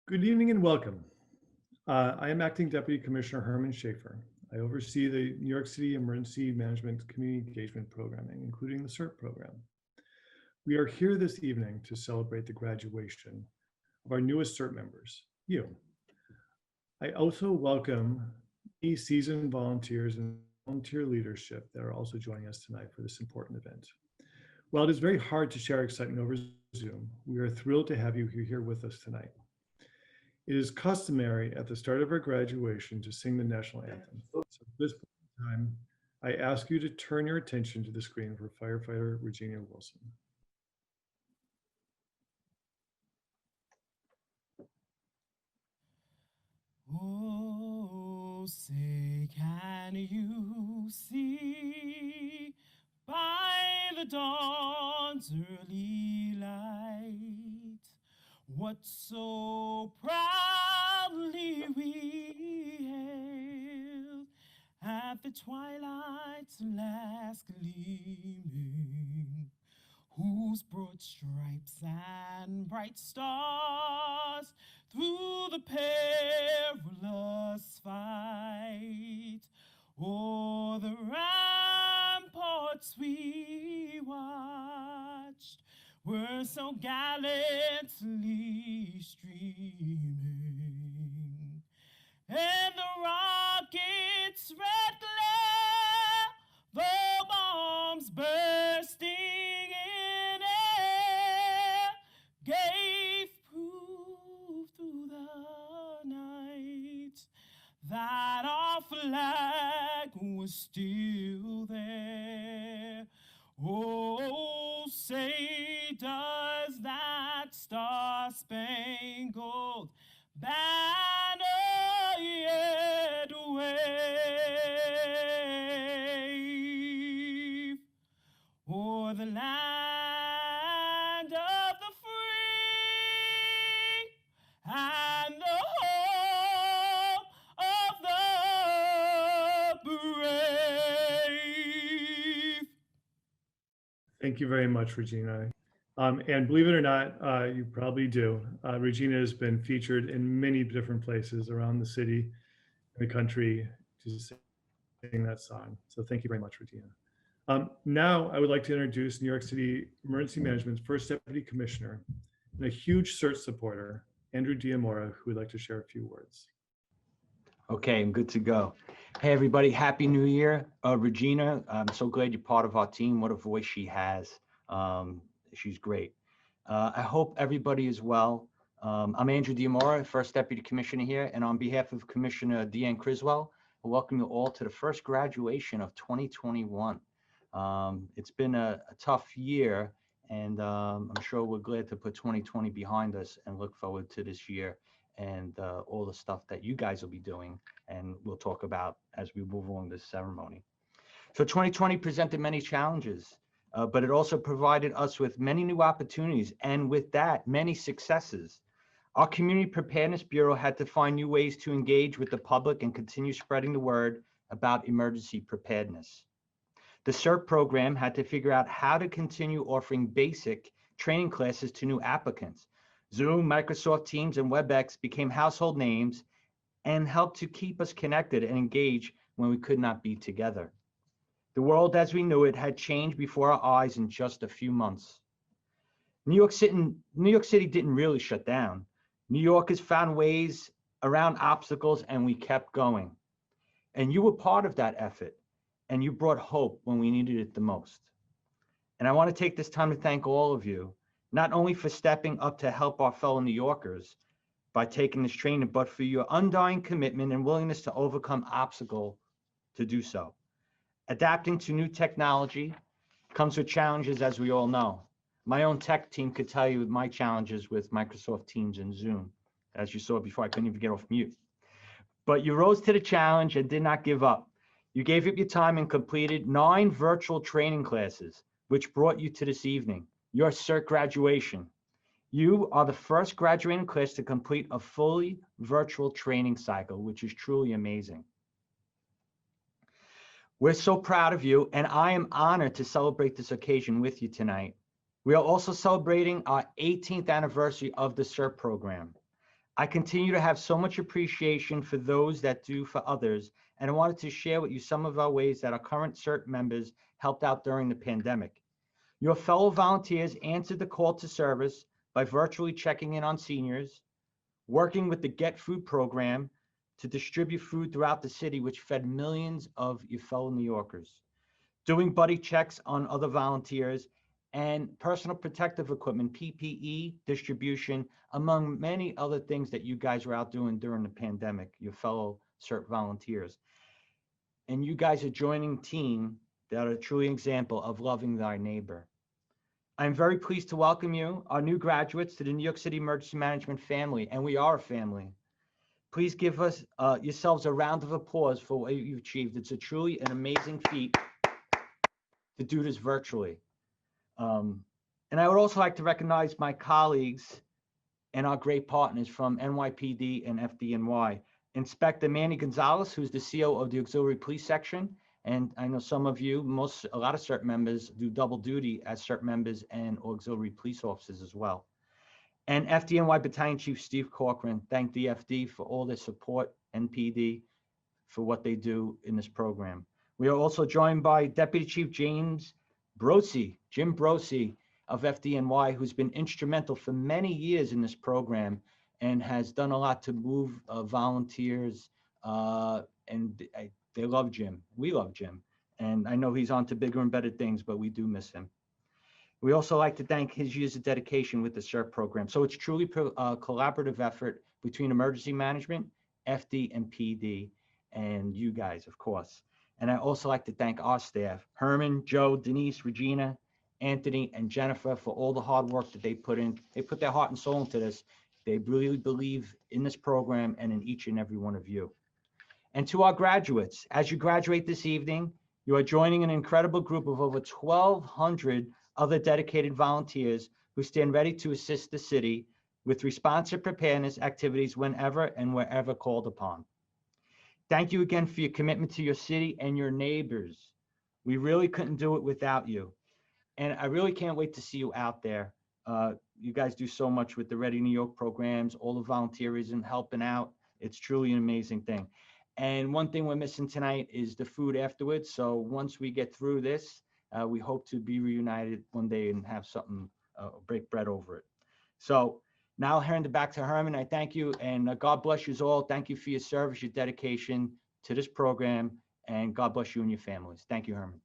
Good evening and welcome. I am Acting Deputy Commissioner Herman Schaefer. I oversee the New York City Emergency Management Community Engagement Programming, including the CERT program. We are here this evening to celebrate the graduation of our newest CERT members, you. I also welcome the seasoned volunteers and volunteer leadership that are also joining us tonight for this important event. While it is very hard to share excitement over Zoom, we are thrilled to have you here with us tonight. It is customary at the start of our graduation to sing the national anthem. So at this point in time, I ask you to turn your attention to the screen for firefighter Regina Wilson. Oh, say can you see by the dawn's early light what so proudly we hailed at the twilight's last gleaming, whose broad stripes and bright stars through the perilous fight o'er the ramparts we watched were so gallantly streaming, and the rocket's red glare, the bombs bursting in air, gave proof through the night that our flag was still there. Oh, say does that star-spangled banner yet wave o'er the land of the free and the home of the brave? Thank you very much, Regina. And believe it or not, you probably do. Regina has been featured in many different places around the city and the country to sing that song. So thank you very much, Regina. Now I would like to introduce New York City Emergency Management's first Deputy Commissioner and a huge CERT supporter, Andrew Diamora, who would like to share a few words. Okay, I'm good to go. Hey, everybody, Happy New Year. Regina, I'm so glad you're part of our team. What a voice she has. She's great. I hope everybody is well. I'm Andrew Diamora, First Deputy Commissioner here, and on behalf of Commissioner Deanne Criswell, I welcome you all to the first graduation of 2021. It's been a tough year, and I'm sure we're glad to put 2020 behind us and look forward to this year and all the stuff that you guys will be doing, and we'll talk about as we move along this ceremony. So 2020 presented many challenges, but it also provided us with many new opportunities, and with that, many successes. Our Community Preparedness Bureau had to find new ways to engage with the public and continue spreading the word about emergency preparedness. The CERT program had to figure out how to continue offering basic training classes to new applicants. Zoom, Microsoft Teams, and WebEx became household names and helped to keep us connected and engaged when we could not be together. The world as we knew it had changed before our eyes in just a few months. New York City didn't really shut down. New Yorkers found ways around obstacles, and we kept going. And you were part of that effort, and you brought hope when we needed it the most. And I want to take this time to thank all of you, not only for stepping up to help our fellow New Yorkers by taking this training, but for your undying commitment and willingness to overcome obstacles to do so. Adapting to new technology comes with challenges, as we all know. My own tech team could tell you my challenges with Microsoft Teams and Zoom. As you saw before, I couldn't even get off mute. But you rose to the challenge and did not give up. You gave up your time and completed 9 virtual training classes, which brought you to this evening, your CERT graduation. You are the first graduating class to complete a fully virtual training cycle, which is truly amazing. We're so proud of you, and I am honored to celebrate this occasion with you tonight. We are also celebrating our 18th anniversary of the CERT program. I continue to have so much appreciation for those that do for others, and I wanted to share with you some of our ways that our current CERT members helped out during the pandemic. Your fellow volunteers answered the call to service by virtually checking in on seniors, working with the Get Food program to distribute food throughout the city, which fed millions of your fellow New Yorkers, doing buddy checks on other volunteers, and personal protective equipment, PPE distribution, among many other things that you guys were out doing during the pandemic, your fellow CERT volunteers. And you guys are joining a team that are truly an example of loving thy neighbor. I'm very pleased to welcome you, our new graduates, to the New York City Emergency Management family, and we are a family. Please give us yourselves a round of applause for what you've achieved. It's a truly an amazing feat to do this virtually. And I would also like to recognize my colleagues and our great partners from NYPD and FDNY. Inspector Manny Gonzalez, who's the CO of the Auxiliary Police Section. And I know some of you, a lot of CERT members do double duty as CERT members and auxiliary police officers as well. And FDNY Battalion Chief Steve Corcoran, thank DFD for all their support and PD for what they do in this program. We are also joined by Deputy Chief Jim Brosi of FDNY, who's been instrumental for many years in this program and has done a lot to move volunteers. They love Jim. We love Jim. And I know he's on to bigger and better things, but we do miss him. We also like to thank his years of dedication with the CERT program. So it's truly a collaborative effort between emergency management, FD, and PD, and you guys, of course. And I also like to thank our staff, Herman, Joe, Denise, Regina, Anthony, and Jennifer, for all the hard work that they put in. They put their heart and soul into this. They really believe in this program and in each and every one of you. And to our graduates, as you graduate this evening, you are joining an incredible group of over 1,200 other dedicated volunteers who stand ready to assist the city with responsive preparedness activities whenever and wherever called upon. Thank you again for your commitment to your city and your neighbors. We really couldn't do it without you. And I really can't wait to see you out there. You guys do so much with the Ready New York programs, all the volunteerism, helping out. It's truly an amazing thing. And one thing we're missing tonight is the food afterwards. So once we get through this, we hope to be reunited one day and have something, break bread over it. So now I'll hand it back to Herman. I thank you, and God bless you all. Thank you for your service, your dedication to this program, and God bless you and your families. Thank you, Herman.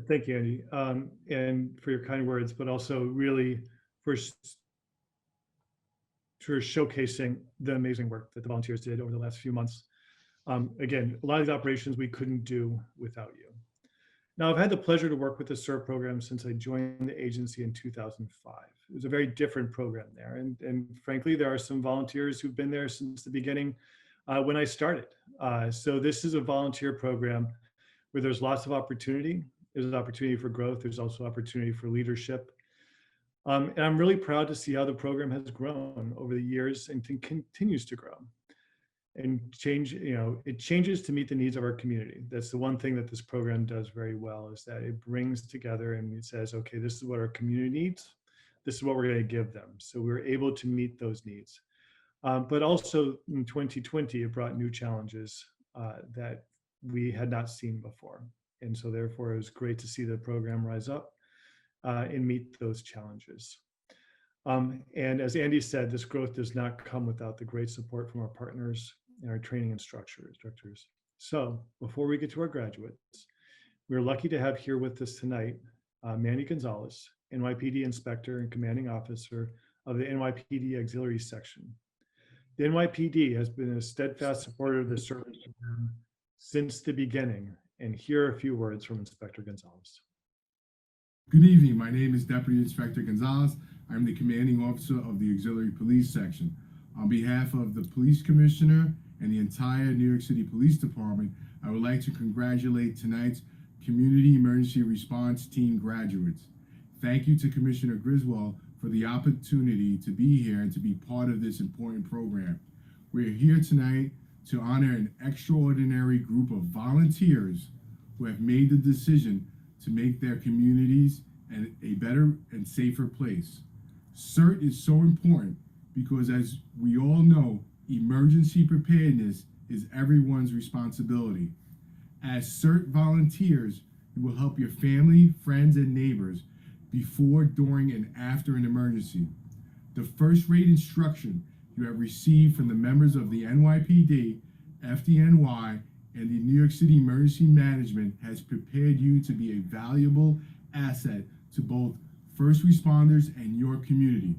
Thank you, Andy, and for your kind words, but also really for showcasing the amazing work that the volunteers did over the last few months. Again, a lot of the operations we couldn't do without you. Now, I've had the pleasure to work with the CERT program since I joined the agency in 2005. It was a very different program there. And frankly, there are some volunteers who've been there since the beginning when I started. So this is a volunteer program where there's lots of opportunity. There's an opportunity for growth. There's also opportunity for leadership. And I'm really proud to see how the program has grown over the years and continues to grow and change. It changes to meet the needs of our community. That's the one thing that this program does very well, is that it brings together and it says, okay, this is what our community needs. This is what we're going to give them. So we're able to meet those needs. But also in 2020, it brought new challenges that we had not seen before. And so therefore, it was great to see the program rise up and meet those challenges. And as Andy said, this growth does not come without the great support from our partners and our training instructors. So before we get to our graduates, we're lucky to have here with us tonight, Manny Gonzalez, NYPD Inspector and Commanding Officer of the NYPD Auxiliary Section. The NYPD has been a steadfast supporter of the service program since the beginning. And here are a few words from Inspector Gonzalez. Good evening. My name is Deputy Inspector Gonzalez. I'm the Commanding Officer of the Auxiliary Police Section. On behalf of the Police Commissioner and the entire New York City Police Department, I would like to congratulate tonight's Community Emergency Response Team graduates. Thank you to Commissioner Griswold for the opportunity to be here and to be part of this important program. We're here tonight to honor an extraordinary group of volunteers who have made the decision to make their communities a better and safer place. CERT is so important because as we all know, emergency preparedness is everyone's responsibility. As CERT volunteers, you will help your family, friends, and neighbors before, during, and after an emergency. The first-rate instruction you have received from the members of the NYPD, FDNY, and the New York City Emergency Management has prepared you to be a valuable asset to both first responders and your community.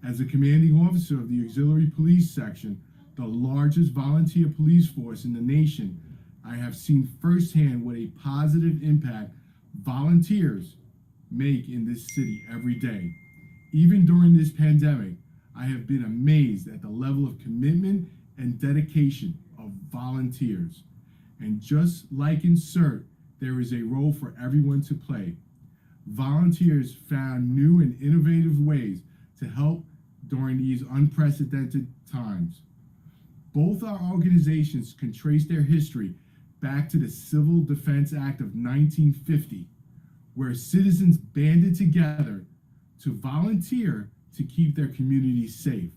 As a commanding officer of the Auxiliary Police Section, the largest volunteer police force in the nation, I have seen firsthand what a positive impact volunteers make in this city every day. Even during this pandemic, I have been amazed at the level of commitment and dedication of volunteers. And just like in CERT, there is a role for everyone to play. Volunteers found new and innovative ways to help during these unprecedented times. Both our organizations can trace their history back to the Civil Defense Act of 1950, where citizens banded together to volunteer to keep their communities safe.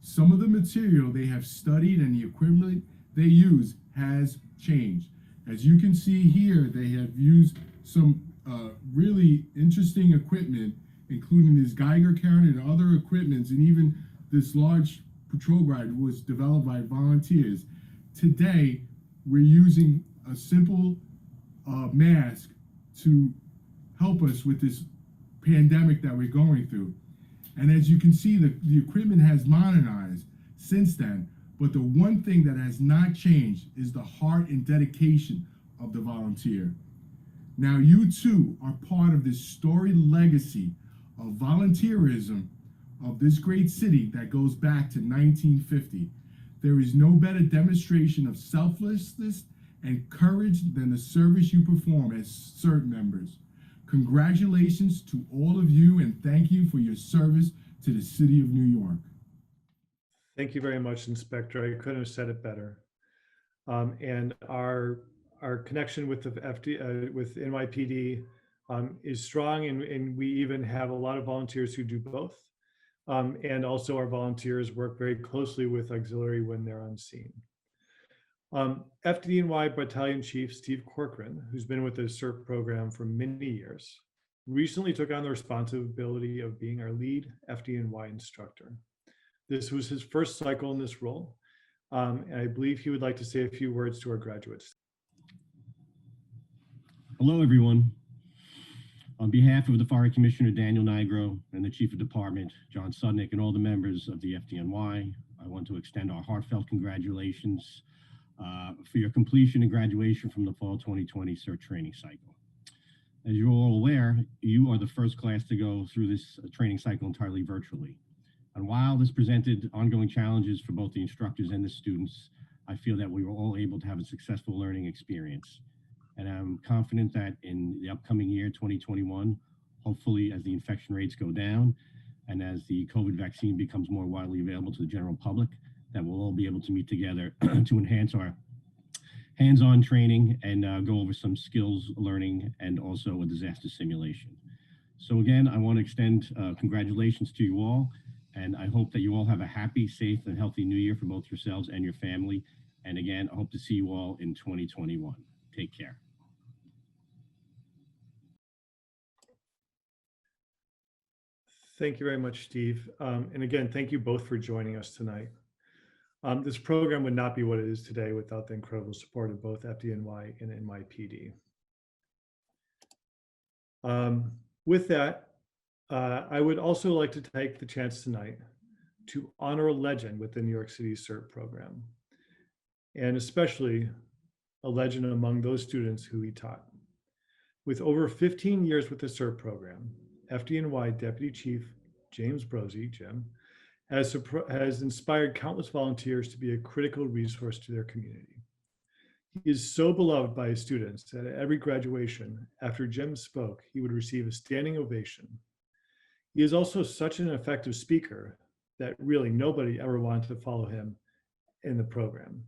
Some of the material they have studied and the equipment they use has changed. As you can see here, they have used some really interesting equipment, including this Geiger counter and other equipments, and even this large patrol guide was developed by volunteers. Today, we're using a simple mask to help us with this pandemic that we're going through. And as you can see, the equipment has modernized since then, but the one thing that has not changed is the heart and dedication of the volunteer. Now you too are part of this storied legacy of volunteerism of this great city that goes back to 1950. There is no better demonstration of selflessness and courage than the service you perform as CERT members. Congratulations to all of you, and thank you for your service to the city of New York. Thank you very much, Inspector. I couldn't have said it better. And our connection with the with NYPD is strong, and we even have a lot of volunteers who do both. And also our volunteers work very closely with auxiliary when they're on scene. FDNY Battalion Chief Steve Corcoran, who's been with the CERT program for many years, recently took on the responsibility of being our lead FDNY instructor. This was his first cycle in this role, and I believe he would like to say a few words to our graduates. Hello, everyone. On behalf of the Fire Commissioner Daniel Nigro and the Chief of Department, John Sudnick, and all the members of the FDNY, I want to extend our heartfelt congratulations for your completion and graduation from the fall 2020 CERT training cycle. As you're all aware, you are the first class to go through this training cycle entirely virtually. And while this presented ongoing challenges for both the instructors and the students, I feel that we were all able to have a successful learning experience. And I'm confident that in the upcoming year, 2021, hopefully as the infection rates go down and as the COVID vaccine becomes more widely available to the general public, that we'll all be able to meet together to enhance our hands-on training and go over some skills learning and also a disaster simulation. So again, I want to extend congratulations to you all, and I hope that you all have a happy, safe, and healthy new year for both yourselves and your family. And again, I hope to see you all in 2021. Take care. Thank you very much, Steve. And again, thank you both for joining us tonight. This program would not be what it is today without the incredible support of both FDNY and NYPD. With that, I would also like to take the chance tonight to honor a legend with the New York City CERT program, and especially a legend among those students who he taught. With over 15 years with the CERT program, FDNY Deputy Chief James Brosey, Jim, has inspired countless volunteers to be a critical resource to their community. He is so beloved by his students that at every graduation, after Jim spoke, he would receive a standing ovation. He is also such an effective speaker that really nobody ever wanted to follow him in the program.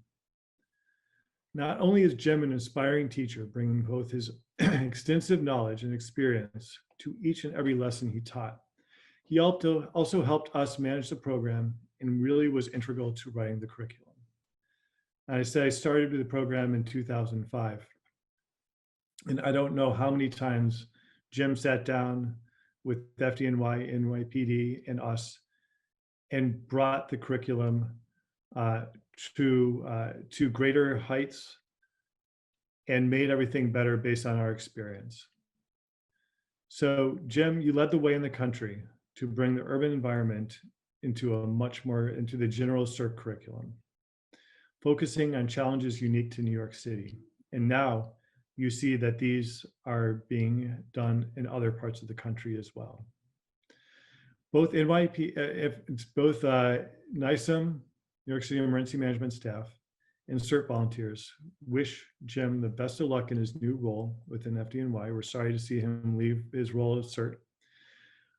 Not only is Jim an inspiring teacher, bringing both his extensive knowledge and experience to each and every lesson he taught, He also helped us manage the program and really was integral to writing the curriculum. And I say I started with the program in 2005. And I don't know how many times Jim sat down with FDNY, NYPD, and us and brought the curriculum to greater heights and made everything better based on our experience. So Jim, you led the way in the country to bring the urban environment into the general CERT curriculum, focusing on challenges unique to New York City. And now you see that these are being done in other parts of the country as well. Both NYSEM, New York City Emergency Management staff, and CERT volunteers wish Jim the best of luck in his new role within FDNY. We're sorry to see him leave his role as CERT.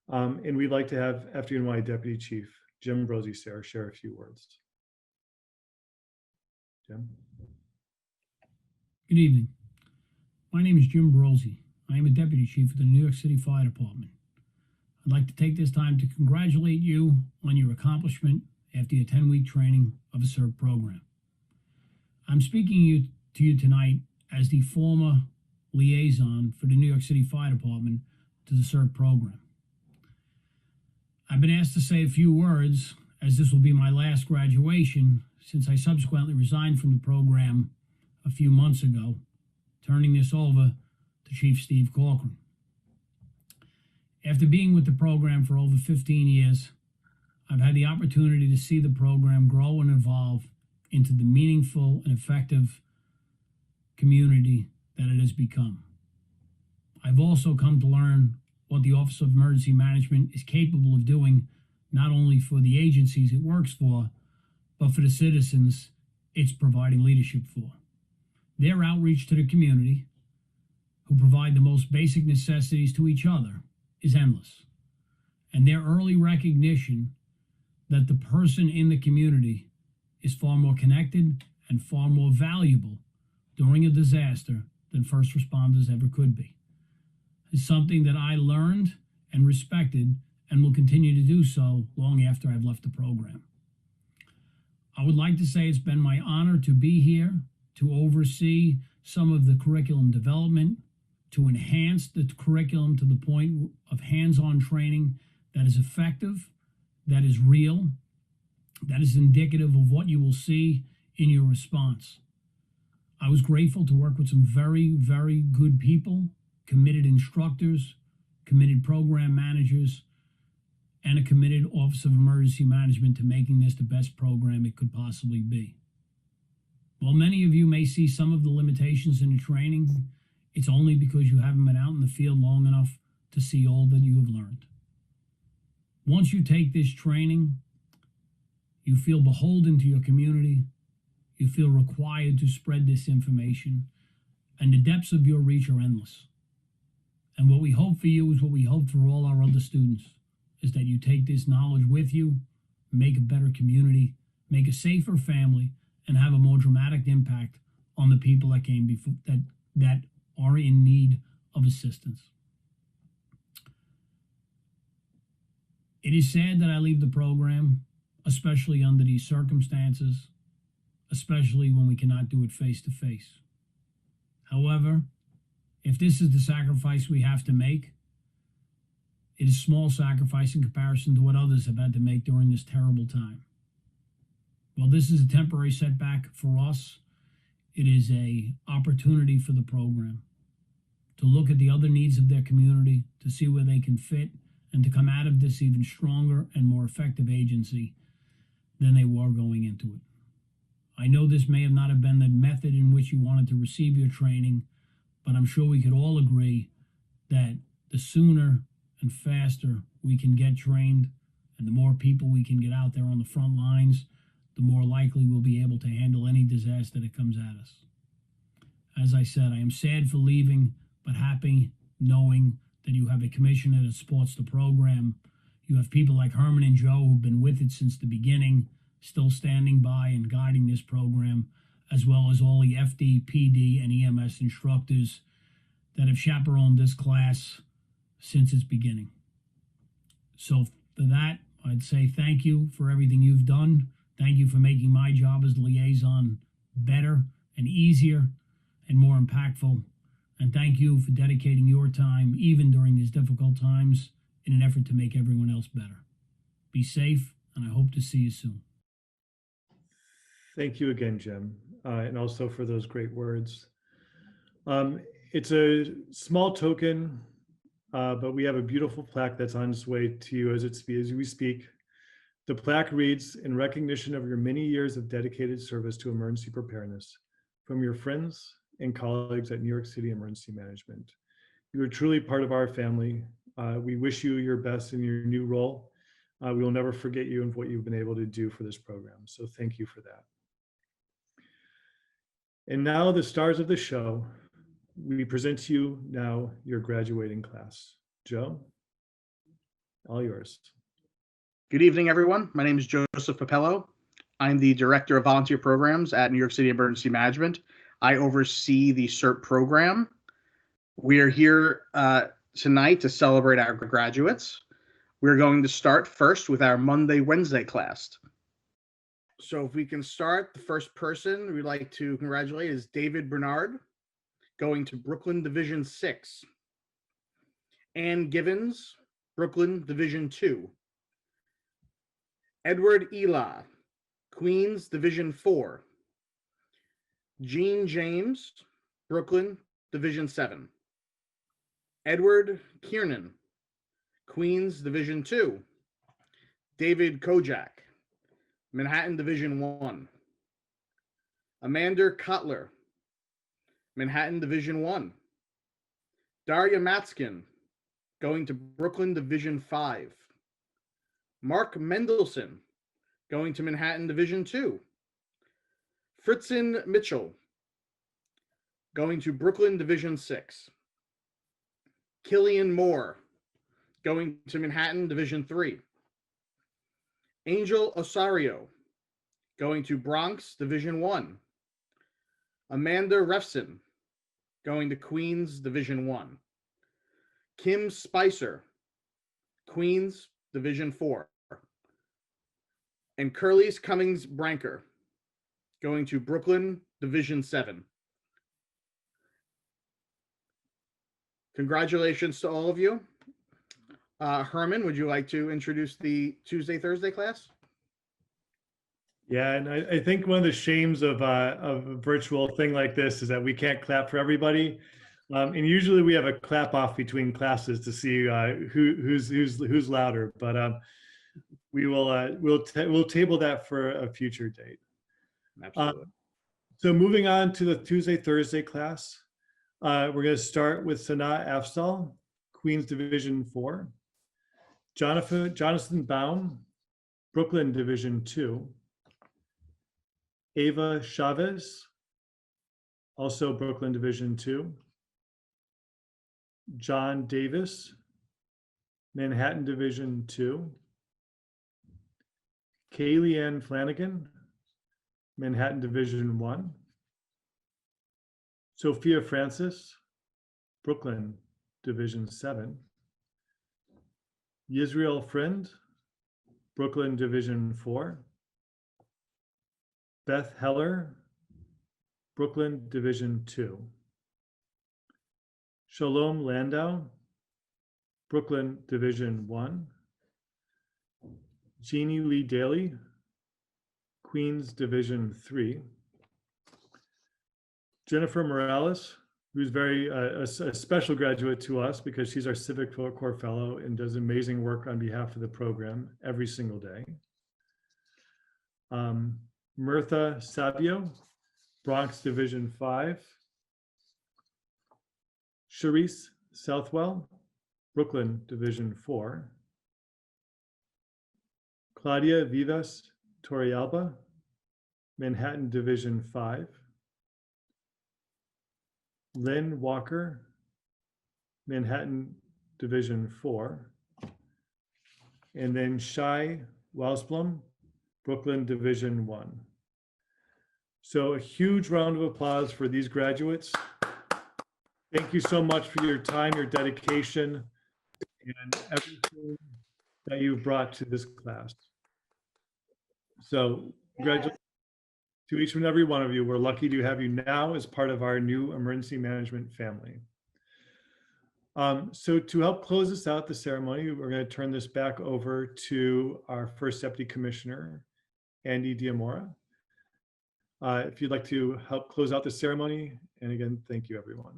And we'd like to have FDNY Deputy Chief Jim Brosey share a few words. Jim? Good evening. My name is Jim Brosey. I am a Deputy Chief of the New York City Fire Department. I'd like to take this time to congratulate you on your accomplishment after your 10-week training of a CERT program. I'm speaking to you tonight as the former liaison for the New York City Fire Department to the CERT program. I've been asked to say a few words, as this will be my last graduation, since I subsequently resigned from the program a few months ago, turning this over to Chief Steve Corcoran. After being with the program for over 15 years, I've had the opportunity to see the program grow and evolve into the meaningful and effective community that it has become. I've also come to learn what the Office of Emergency Management is capable of doing, not only for the agencies it works for, but for the citizens it's providing leadership for. Their outreach to the community, who provide the most basic necessities to each other, is endless. And their early recognition that the person in the community is far more connected and far more valuable during a disaster than first responders ever could be is something that I learned and respected and will continue to do so long after I've left the program. I would like to say it's been my honor to be here, to oversee some of the curriculum development, to enhance the curriculum to the point of hands-on training that is effective, that is real, that is indicative of what you will see in your response. I was grateful to work with some very, very good people, committed instructors, committed program managers, and a committed Office of Emergency Management to making this the best program it could possibly be. While many of you may see some of the limitations in the training, it's only because you haven't been out in the field long enough to see all that you have learned. Once you take this training, you feel beholden to your community, you feel required to spread this information, and the depths of your reach are endless. And what we hope for you is what we hope for all our other students, is that you take this knowledge with you, make a better community, make a safer family, and have a more dramatic impact on the people that came before, that are in need of assistance. It is sad that I leave the program, especially under these circumstances, especially when we cannot do it face to face. However, if this is the sacrifice we have to make, it is small sacrifice in comparison to what others have had to make during this terrible time. While this is a temporary setback for us, it is an opportunity for the program to look at the other needs of their community, to see where they can fit, and to come out of this even stronger and more effective agency than they were going into it. I know this may not have been the method in which you wanted to receive your training, but I'm sure we could all agree that the sooner and faster we can get trained and the more people we can get out there on the front lines, the more likely we'll be able to handle any disaster that comes at us. As I said, I am sad for leaving, but happy knowing that you have a commissioner that supports the program. You have people like Herman and Joe who've been with it since the beginning, still standing by and guiding this program, as well as all the FD, PD, and EMS instructors that have chaperoned this class since its beginning. So For that, I'd say thank you for everything you've done. Thank you for making my job as liaison better and easier and more impactful. And thank you for dedicating your time, even during these difficult times, in an effort to make everyone else better. Be safe, and I hope to see you soon. Thank you again, Jim, and also for those great words. It's a small token, but we have a beautiful plaque that's on its way to you as we speak. The plaque reads, "In recognition of your many years of dedicated service to emergency preparedness, from your friends and colleagues at New York City Emergency Management. You are truly part of our family. We wish you your best in your new role. We will never forget you and what you've been able to do for this program. So thank you for that." And now the stars of the show. We present to you now your graduating class. Joe, all yours. Good evening, everyone. My name is Joseph Papello. I'm the Director of Volunteer Programs at New York City Emergency Management. I oversee the CERT program. We are here tonight to celebrate our graduates. We're going to start first with our Monday-Wednesday class. So if we can start, the first person we'd like to congratulate is David Bernard, going to Brooklyn Division 6. Ann Givens, Brooklyn Division 2. Edward Hila, Queens Division 4. Jeanne James, Brooklyn Division 7. Edward Kiernan, Queens Division 2. David Kojak, Manhattan Division 1. Amanda Cutler, Manhattan Division 1. Darya Matskin, going to Brooklyn Division 5. Mark Mendelson, going to Manhattan Division 2. Fritzson Michel, going to Brooklyn Division 6. Killian Moore, going to Manhattan Division 3. Angel Osorio, going to Bronx Division 1. Amanda Refson, going to Queens Division 1. Kim Spicer, Queens Division 4. And Curlise Cummings Branker, going to Brooklyn Division 7. Congratulations to all of you. Herman, would you like to introduce the Tuesday-Thursday class? Yeah, and I think one of the shames of a virtual thing like this is that we can't clap for everybody. And usually we have a clap off between classes to see who's louder, but we'll table that for a future date. Absolutely. So moving on to the Tuesday-Thursday class, we're going to start with Sanah Afzal, Queens Division 4. Jonathan Baum, Brooklyn Division 2. Ava Chavez, also Brooklyn Division 2. John Davis, Manhattan Division 2. Killian Flanagan, Manhattan Division 1. Sophia Francis, Brooklyn Division 7. Yisrael Friend, Brooklyn Division 4. Beth Heller, Brooklyn Division 2. Shalom Landau, Brooklyn Division 1. Jeannie Lee-Daly, Queens Division 3. Jennifer Morales, who's a special graduate to us because she's our Civic Corps Fellow and does amazing work on behalf of the program every single day. Mirtha Savio, Bronx Division 5. Sherese Southwell, Brooklyn Division 4. Claudia Vivas Torrealba, Manhattan Division 5. Lynn Walker, Manhattan Division 4. And then Shai Walsblum, Brooklyn Division 1. So a huge round of applause for these graduates. Thank you so much for your time, your dedication, and everything that you've brought to this class. So congratulations to each and every one of you. We're lucky to have you now as part of our new emergency management family. So to help close us out, the ceremony, we're going to turn this back over to our first Deputy Commissioner, Andy Diamora. If you'd like to help close out the ceremony, and again, thank you, everyone.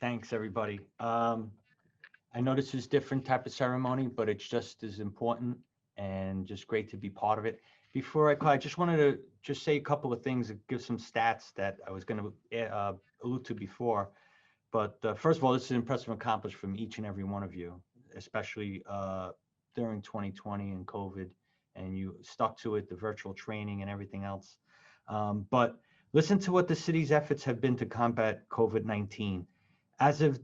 Thanks, everybody. I know this is a different type of ceremony, but it's just as important and just great to be part of it. Before I just wanted to just say a couple of things and give some stats that I was going to allude to before. But first of all, this is an impressive accomplishment from each and every one of you, especially during 2020 and COVID, and you stuck to it, the virtual training and everything else. But listen to what the city's efforts have been to combat COVID-19. As of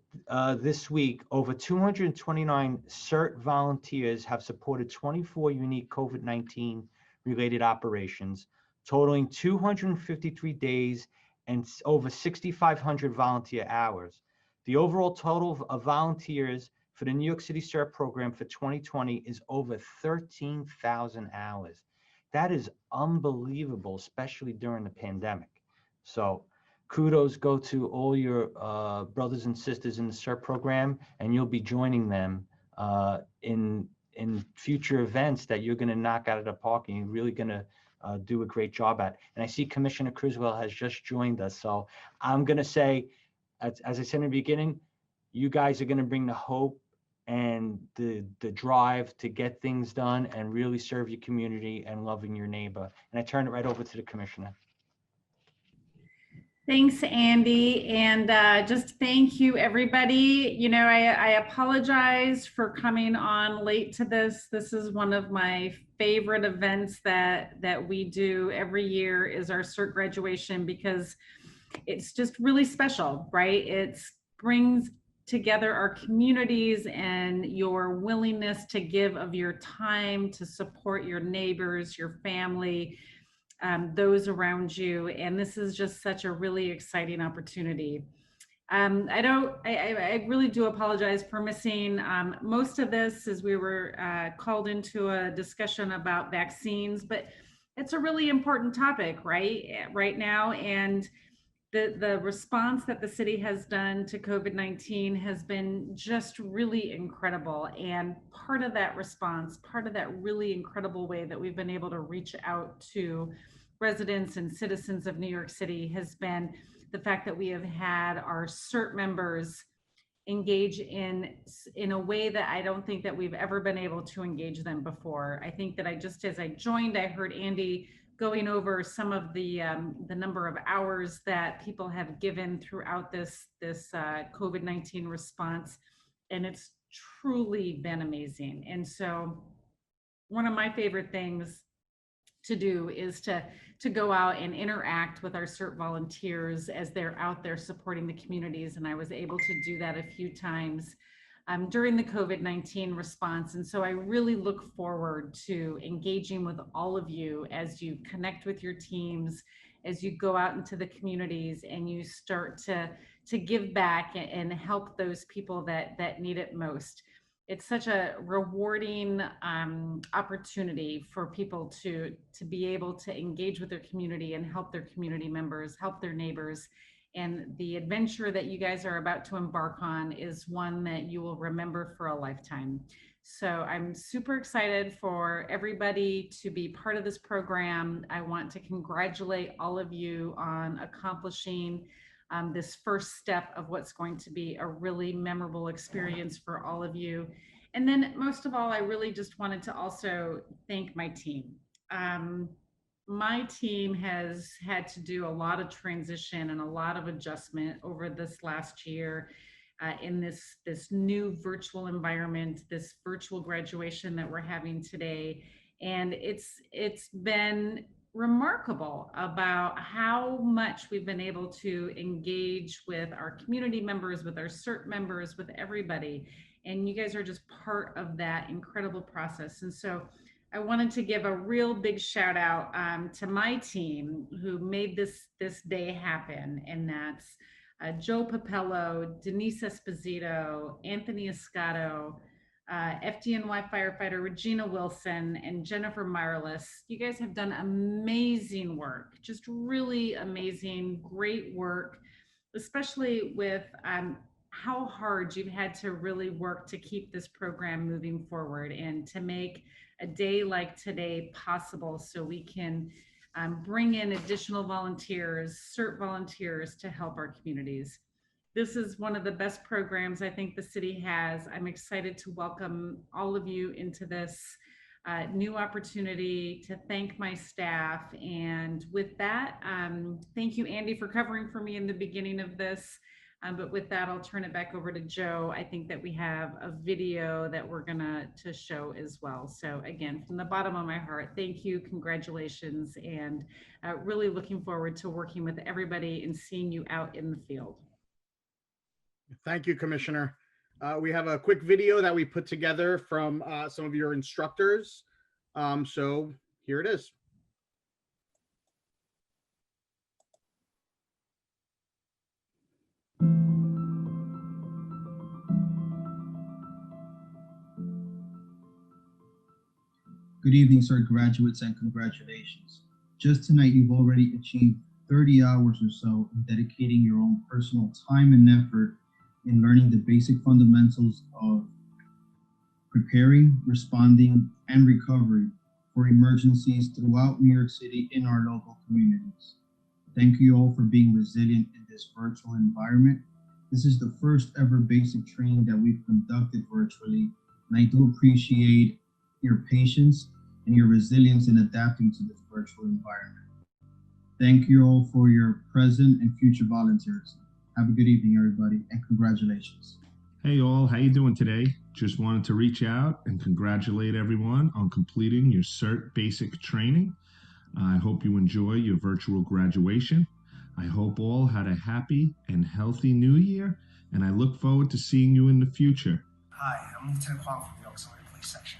this week, over 229 CERT volunteers have supported 24 unique COVID-19 related operations, totaling 253 days and over 6,500 volunteer hours. The overall total of volunteers for the New York City CERT program for 2020 is over 13,000 hours. That is unbelievable, especially during the pandemic. So kudos go to all your brothers and sisters in the CERT program, and you'll be joining them in future events that you're going to knock out of the park, and you're really going to do a great job at. And I see Commissioner Criswell has just joined us. So I'm going to say, as I said in the beginning, you guys are going to bring the hope and the drive to get things done and really serve your community and loving your neighbor. And I turn it right over to the Commissioner. Thanks, Andy. And just thank you, everybody. You know, I apologize for coming on late to this. This is one of my favorite events that we do every year is our CERT graduation, because it's just really special, right? It brings together our communities and your willingness to give of your time to support your neighbors, your family, those around you. And this is just such a really exciting opportunity. I really do apologize for missing most of this, as we were called into a discussion about vaccines, but it's a really important topic, right now. And the response that the city has done to COVID-19 has been just really incredible. And part of that response, part of that really incredible way that we've been able to reach out to residents and citizens of New York City has been the fact that we have had our CERT members engage in a way that I don't think that we've ever been able to engage them before. I think that as I joined, I heard Andy going over some of the number of hours that people have given throughout this COVID-19 response, and it's truly been amazing. And so one of my favorite things to do is to go out and interact with our CERT volunteers as they're out there supporting the communities. And I was able to do that a few times during the COVID-19 response. And so I really look forward to engaging with all of you as you connect with your teams, as you go out into the communities and you start to give back and help those people that need it most. It's such a rewarding opportunity for people to be able to engage with their community and help their community members, help their neighbors. And the adventure that you guys are about to embark on is one that you will remember for a lifetime. So I'm super excited for everybody to be part of this program. I want to congratulate all of you on accomplishing this first step of what's going to be a really memorable experience for all of you. And then most of all, I really just wanted to also thank my team. My team has had to do a lot of transition and a lot of adjustment over this last year in this new virtual environment, this virtual graduation that we're having today. And it's been remarkable about how much we've been able to engage with our community members, with our CERT members, with everybody. And you guys are just part of that incredible process. And so I wanted to give a real big shout out to my team who made this day happen. And that's Joe Papello, Denise Esposito, Anthony Escato, FDNY firefighter Regina Wilson, and Jennifer Mireless. You guys have done amazing work, just really amazing, great work, especially with how hard you've had to really work to keep this program moving forward and to make a day like today possible so we can bring in additional volunteers, CERT volunteers to help our communities. This is one of the best programs I think the city has. I'm excited to welcome all of you into this new opportunity, to thank my staff. And with that, thank you, Andy, for covering for me in the beginning of this. But with that, I'll turn it back over to Joe. I think that we have a video that we're gonna show as well. So again, from the bottom of my heart, thank you, congratulations, and really looking forward to working with everybody and seeing you out in the field. Thank you, Commissioner. We have a quick video that we put together from some of your instructors. So here it is. Good evening, CERT graduates, and congratulations. Just tonight, you've already achieved 30 hours or so in dedicating your own personal time and effort in learning the basic fundamentals of preparing, responding, and recovery for emergencies throughout New York City in our local communities. Thank you all for being resilient in this virtual environment. This is the first ever basic training that we've conducted virtually, and I do appreciate your patience and your resilience in adapting to this virtual environment. Thank you all for your present and future volunteers. Have a good evening, everybody, and congratulations. Hey all, how you doing today? Just wanted to reach out and congratulate everyone on completing your CERT basic training. I hope you enjoy your virtual graduation. I hope all had a happy and healthy new year, and I look forward to seeing you in the future. Hi, I'm Lieutenant Kwong from the Auxiliary Police Section.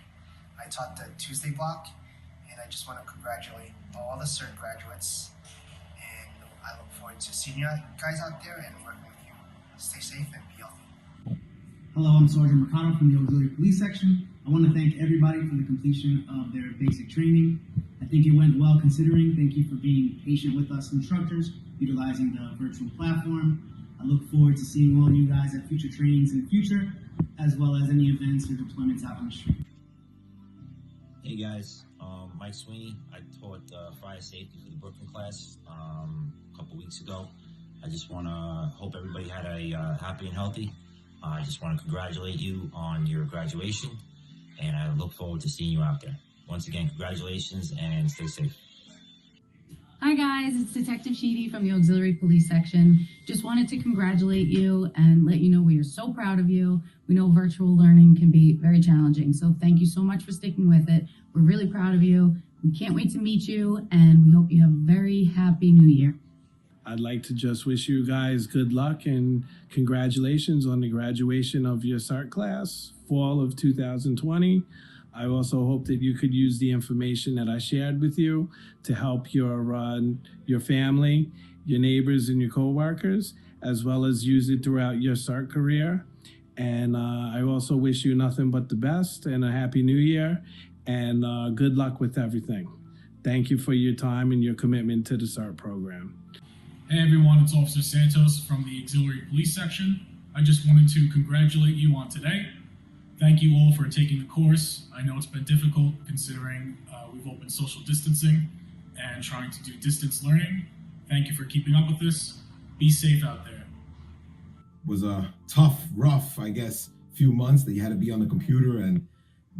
I taught the Tuesday block, and I just want to congratulate all the CERT graduates, and I look forward to seeing you guys out there and working with you. Stay safe and be healthy. Hello, I'm Sergeant Mercado from the Auxiliary Police Section. I want to thank everybody for the completion of their basic training. I think it went well considering. Thank you for being patient with us instructors, utilizing the virtual platform. I look forward to seeing all you guys at future trainings in the future, as well as any events or deployments out on the street. Hey guys, Mike Sweeney. I taught fire safety for the Brooklyn class a couple weeks ago. I just want to hope everybody had a happy and healthy. I just want to congratulate you on your graduation, and I look forward to seeing you out there. Once again, congratulations and stay safe. Hi guys, it's Detective Jeannie from the Auxiliary Police Section. Just wanted to congratulate you and let you know we are so proud of you. We know virtual learning can be very challenging, so thank you so much for sticking with it. We're really proud of you. We can't wait to meet you, and we hope you have a very happy new year. I'd like to just wish you guys good luck and congratulations on the graduation of your CERT class, fall of 2020. I also hope that you could use the information that I shared with you to help your family, your neighbors, and your coworkers, as well as use it throughout your CERT career. And I also wish you nothing but the best and a happy new year, and good luck with everything. Thank you for your time and your commitment to the CERT program. Hey everyone, it's Officer Santos from the Auxiliary Police Section. I just wanted to congratulate you on today. Thank you all for taking the course. I know it's been difficult considering we've opened social distancing and trying to do distance learning. Thank you for keeping up with this. Be safe out there. It was a tough, rough, I guess, few months that you had to be on the computer and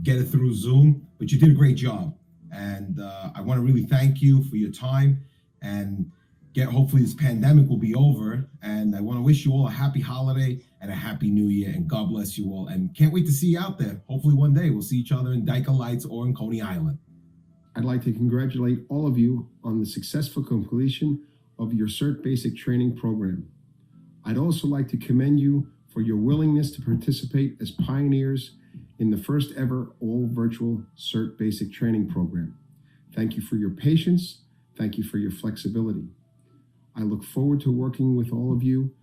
get it through Zoom, but you did a great job. And I want to really thank you for your time, and hopefully this pandemic will be over, and I want to wish you all a happy holiday and a happy new year, and God bless you all, and can't wait to see you out there. Hopefully one day we'll see each other in Dyker Lights or in Coney Island. I'd like to congratulate all of you on the successful completion of your CERT basic training program. I'd also like to commend you for your willingness to participate as pioneers in the first ever all virtual CERT basic training program. Thank you for your patience. Thank you for your flexibility. I look forward to working with all of you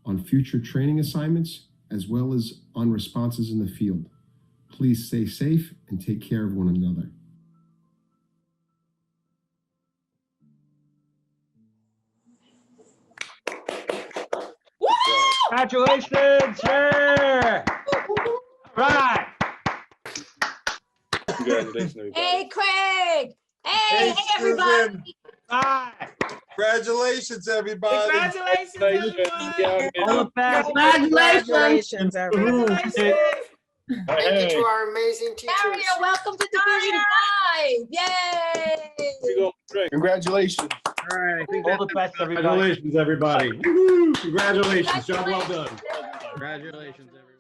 on future training assignments, as well as on responses in the field. Please stay safe and take care of one another. Congratulations, sir! Right. Congratulations, everybody. Hey, Craig. Hey, everybody. Hi. Congratulations, everybody. Congratulations, everyone. All the best. Congratulations, everyone. Thank you to our amazing teachers. Darya, welcome to Division 5. Yay. Congratulations. All right. All the best, everybody. Congratulations, everybody. Woo-hoo. Congratulations. Job well done. Congratulations, everybody.